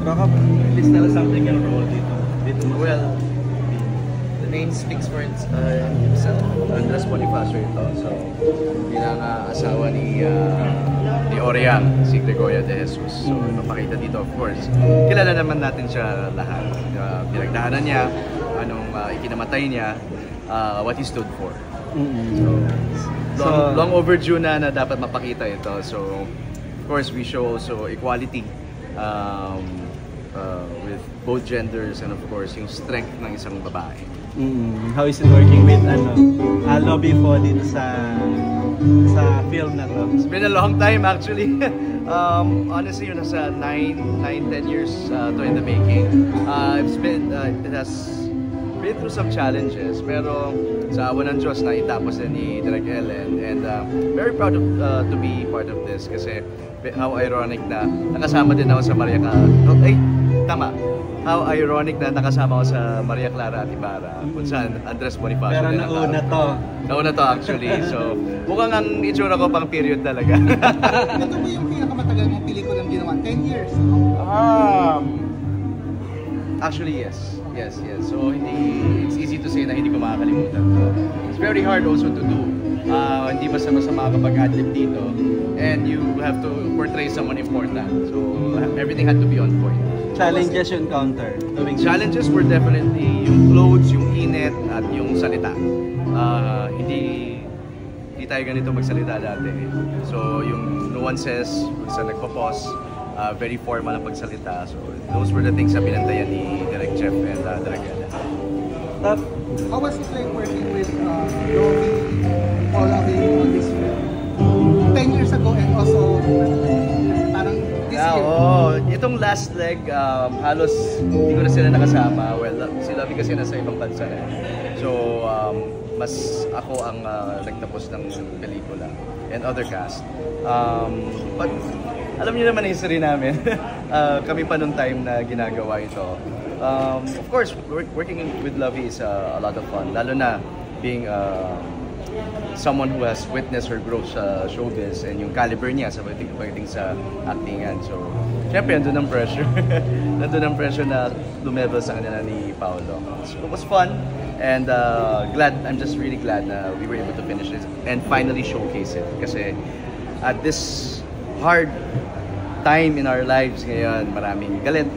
Baka please tell us something yung role dito. Well, the name speaks for himself. Andres Bonifacio ito. So, bilang asawa ni Oriang, si Gregoria de Jesus. So, napakita dito, of course. Kilala naman natin siya lahat. Pinagdaanan niya, anong ikinamatay niya, what he stood for. So, long overdue na dapat mapakita ito. So, of course, we show also equality with both genders and of course yung strength ng isang babae. How is it working with Lobby po dito sa film na to? It's been a long time actually. Honestly, yun nasa 9-10 years to in the making. It has been through some challenges, pero sa awa ng Diyos na itapos din ni Direk Ellen, and very proud to be part of this kasi how ironic na nakasama din ako sa How ironic na nakasama ako sa Maria Clara at Ibarra kung saan Andres Bonifacio. Pero nauna to. Nauna to actually. So, mukhang ang itsura ko pang period talaga. Ito ba yung pinakamatagal mong pelikulang ginawa? 10 years? Actually, yes. Yes. So, it's easy to say na hindi ko makakalimutan. It's very hard also to do. Hindi basta-basta makakapag-adlib dito. And you have to portray someone important. So, everything had to be on point. Challenges you encounter? Challenges were definitely yung clothes, yung init, at yung salita. Hindi tayo ganito magsalita dati. So, yung nuances, kung saan nagpo-pause, very formal ang pagsalita. So, those were the things na pinantayan ni Direk Jeff and Direk Ellen. How was it like working with Romy, Paula on this film? 10 years ago and also parang this year? Itong last leg, halos hindi ko na sila nakasama. Well, si Lovie kasi nasa ibang bansa na. So, mas ako ang nagtapos ng pelikula and other cast. But alam niyo naman ang history namin. Kami pa nung time na ginagawa ito. Of course, working with Lovie is a lot of fun. Lalo na being someone who has witnessed her growth sa showbiz and yung caliber niya sa pagdating sa actingan. So, syempre, nandun ang pressure. Nandun ang pressure na lumevel sa kanila ni Paolo. So, it was fun and I'm just really glad na we were able to finish it and finally showcase it. Kasi at this hard time in our lives ngayon, maraming galit.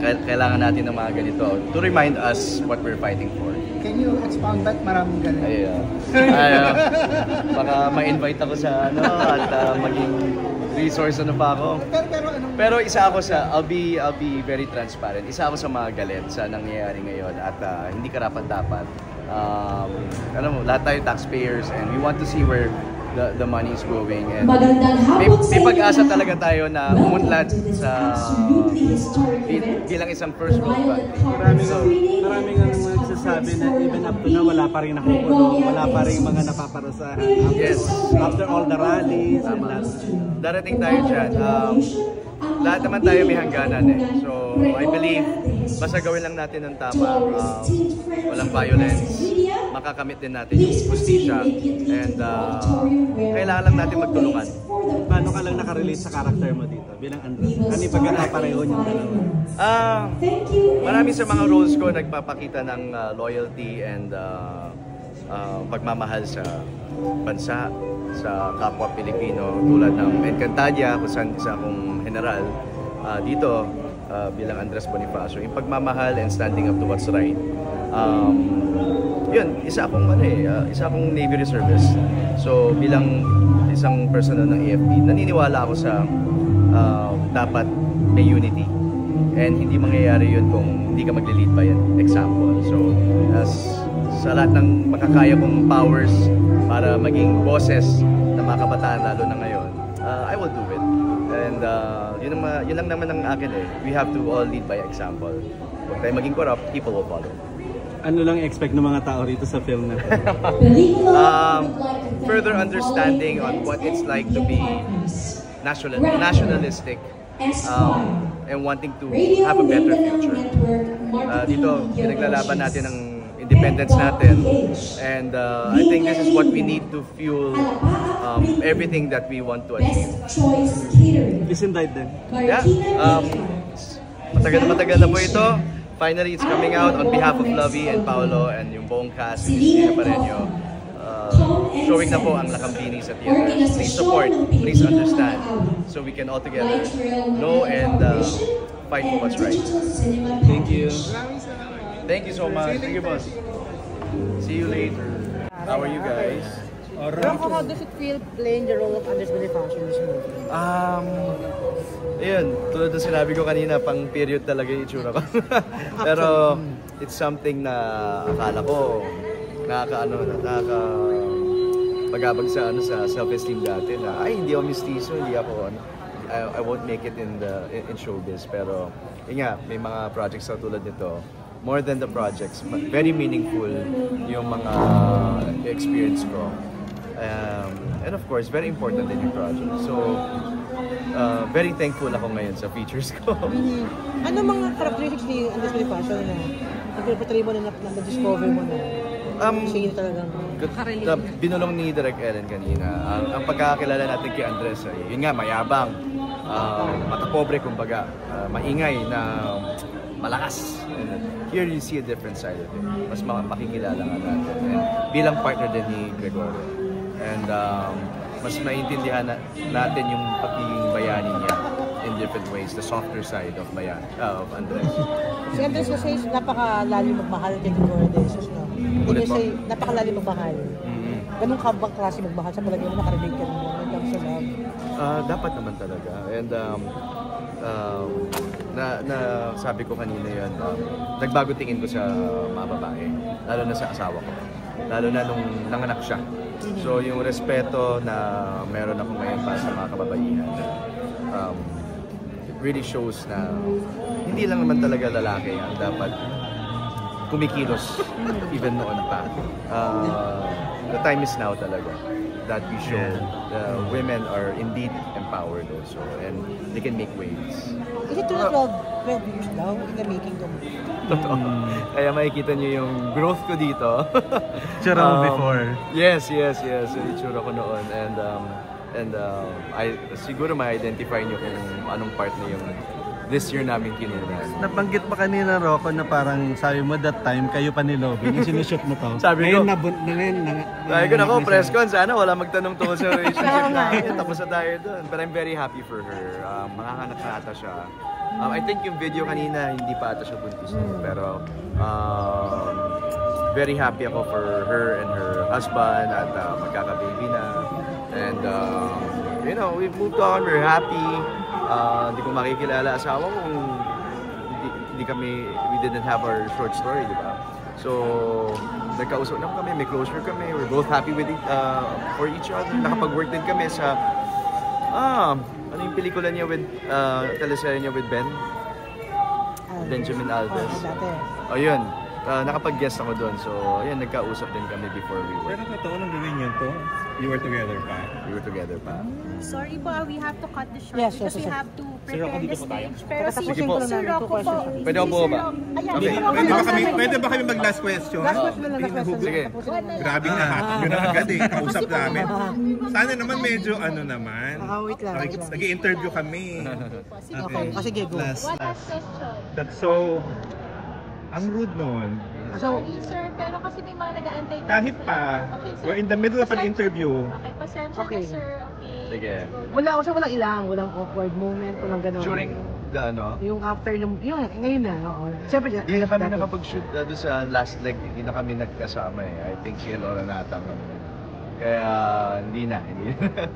Kailangan natin ng mga ganito to remind us what we're fighting for. Can you expound back maraming galit? Baka ma-invite ako sa at maging resource pa ako. Pero isa ako I'll be very transparent. Isa ako sa mga galit sa nangyayari ngayon at hindi karapat-dapat. Lahat tayo taxpayers and we want to see where the money is going, and may pag-asa talaga tayo na umunlad sa bilang isang first world country. Maraming ang nagsasabi na even up to na wala pa rin nakukulong, wala pa rin mga napaparusahan. Yes. After all the rallies and that. Darating tayo dyan. Lahat naman tayo may hangganan eh. So, I believe, basta gawin lang natin ng tama, walang violence, makakamit din natin yung justisya, and kailangan lang natin magtulungan. Paano ka lang nakarelate sa character mo dito bilang Andres? Ano yung pagkakapareho niyong dalawa? Marami sa mga roles ko nagpapakita ng loyalty and pagmamahal sa bansa, sa kapwa Pilipino, tulad ng Encantadia, kung saan isa akong general. Dito, bilang Andres Bonifacio, yung pagmamahal and standing up to what's right. Yun, isa akong Navy Reservist. So, bilang isang personal ng AFP, naniniwala ako sa dapat may unity. And hindi mangyayari yun kung hindi ka magle-lead by example. So, sa lahat ng makakaya kong powers para maging boses na mga kabataan lalo na ngayon, I will do it. And yun lang naman ang akin eh. We have to all lead by example. Huwag tayo maging corrupt, people will follow. Ano lang expect ng mga tao rito sa film na ito? Further understanding on what it's like to be nationalistic and wanting to have a better future. Dito, pinaglalaban natin ang independence natin, and I think this is what we need to fuel everything that we want to achieve. Please invite them. Yeah, matagal na po ito. Finally, it's coming out on behalf of Lovie and Paolo and yung buong cast, Cristina Pareño. Showing na po ang Lakambini sa theater. Please support, please understand, so we can all together know and fight for what's right. Thank you. Thank you so much. Thank you, boss. See you later. How are you guys? Rocco, how does it feel playing the role of Andres Bonifacio in this movie? Ayun, tulad ng sinabi ko kanina, pang period talaga yung itsura ko. Pero it's something na akala ko pagabag sa self-esteem dati na ay hindi ako mistizo, hindi ako I won't make it in showbiz. Pero yun nga, may mga projects na tulad nito. More than the projects, very meaningful yung mga experience ko. And of course, very important din yung project. So, very thankful ako ngayon sa features ko. Ano mga characteristics ni Andres Bonifacio na nag-portray mo na na-discover mo na? Siya yun talagang binulong ni Direk Ellen kanina. Ang pagkakakilala natin kay Andres ay, yun nga, mayabang, matapobre kumbaga, maingay na malakas. And here you see a different side of it. Mas makikilala nga natin. And bilang partner din ni Gregorio. And mas maintindihan natin yung pagiging bayani niya in different ways, the softer side of Andres. Si Andres kasi napakalalim magmahal kay Gregorio de Jesus, no? Hindi kasi napakalalim magmahal. Ganun ka bang klase magmahal sa palagay mo, nakarelate ka naman when it comes to love? Dapat naman talaga. And sabi ko kanina yun, nagbago tingin ko sa mga babae, lalo na sa asawa ko. Lalo na nung nanganak siya. So yung respeto na meron ako ngayon para sa mga kababaihan, it really shows na hindi lang naman talaga lalaki ang dapat kumikilos even noon pa. The time is now talaga that we show women are indeed empowered also and they can make waves. Is it 12 years now in the making of it? Totoo. Kaya makikita niyo yung growth ko dito. Tsura before. Yes. Yung itsura ko noon. And siguro ma-identify niyo kung anong part na yung this year namin kinunan. Nabanggit pa kanina, Rocco, na parang sabi mo that time, kayo pa ni Lovie, nung sinushoot mo to. Sabi ko, sabi ko nako, press con, sana wala magtanong tungkol sa relationship namin. Tapos na tayo doon. But I'm very happy for her. Makakanak na ata siya. I think yung video kanina, hindi pa ata siya buntis. Pero very happy ako for her and her husband at magkaka-baby na. And we've moved on, we're happy. Hindi ko makikilala asawa ko kung we didn't have our short story, di ba? So, nagkausap na kami, may closure kami, we're both happy with for each other. Nakapag-work din kami sa, ano yung pelikula niya with, teleserye niya with Benjamin Alves. O yun, nakapag-guest ako doon, so ayun, nagkausap din kami before we were. Pero totoo lang gawin yun to, you were together pa. Sorry po, we have to cut the short Yes, because we yes. have to prepare the stage. Pero si Sige po. Sir Rocco po. Pwede ako po ba? Pwede ba kami mag-last question? Last question lang, last question. Sige. Grabe na hatin yun na agad eh. Kausap namin. Sana naman medyo naman. Wait lang. Nag-i-interview kami. Okay, sige, go. Last question. That's so... Ang rude nun. Sorry sir, pero kasi may mga nag-aantay. Kahit pa, we're in the middle of an interview. Okay, pasensya Okay. na sir. Okay. Sige. Walang awkward moment, walang gano'n. During the Yung after, yung ngayon na, oo. Siyempre, hindi na kami nakapag-shoot doon sa last leg, hindi na kami nagkasama eh. I think si Laura Natang. Kaya hindi na.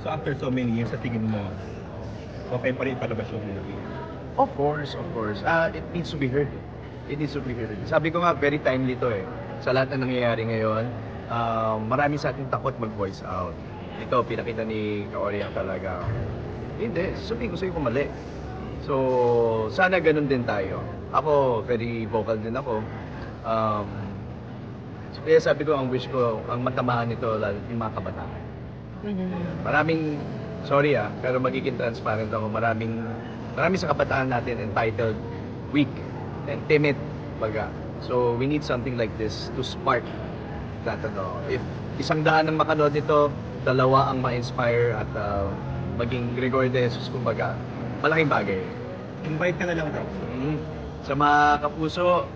So after so many years, sa tingin mo, okay pa rin palabas yung movie? Of course. It needs to be heard. Sabi ko nga, very timely to eh. Sa lahat na nangyayari ngayon, marami sa ating takot mag-voice out. Ito, pinakita ni Kaoriang talaga. Hindi, sabihin ko sa'yo kung mali. So, sana ganun din tayo. Ako, very vocal din ako. Kaya sabi ko, ang wish ko, ang matamahan nito, lalo yung mga kabataan. Maraming, sorry pero magiging transparent ako. Marami sa kabataan natin entitled, weak, and timid, baga. So we need something like this to spark that If 100 ang makanood nito, 2 ang ma-inspire at maging Gregorio de Jesus, kumbaga, malaking bagay. Invite ka na lang daw. Sa mga kapuso,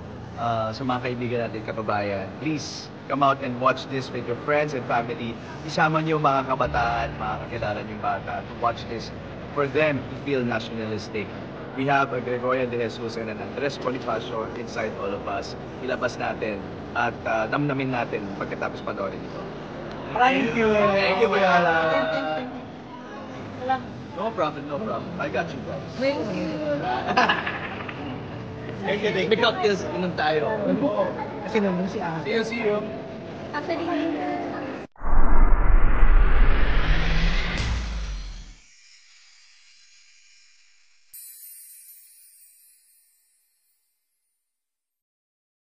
sa mga kaibigan natin, kababayan, please come out and watch this with your friends and family. Isama niyo mga kabataan, mga kakilala niyong bata to watch this for them to feel nationalistic. We have a Gregorio de Jesus and an Andres Bonifacio inside all of us. Ilabas natin at damdamin natin pagkatapos panoorin ito. Thank you! Thank you, Bayala! No problem, no problem. I got you guys. Thank you. Thank you. May cocktails inom tayo. Kasi naman si Ate. See you, see you. Actually,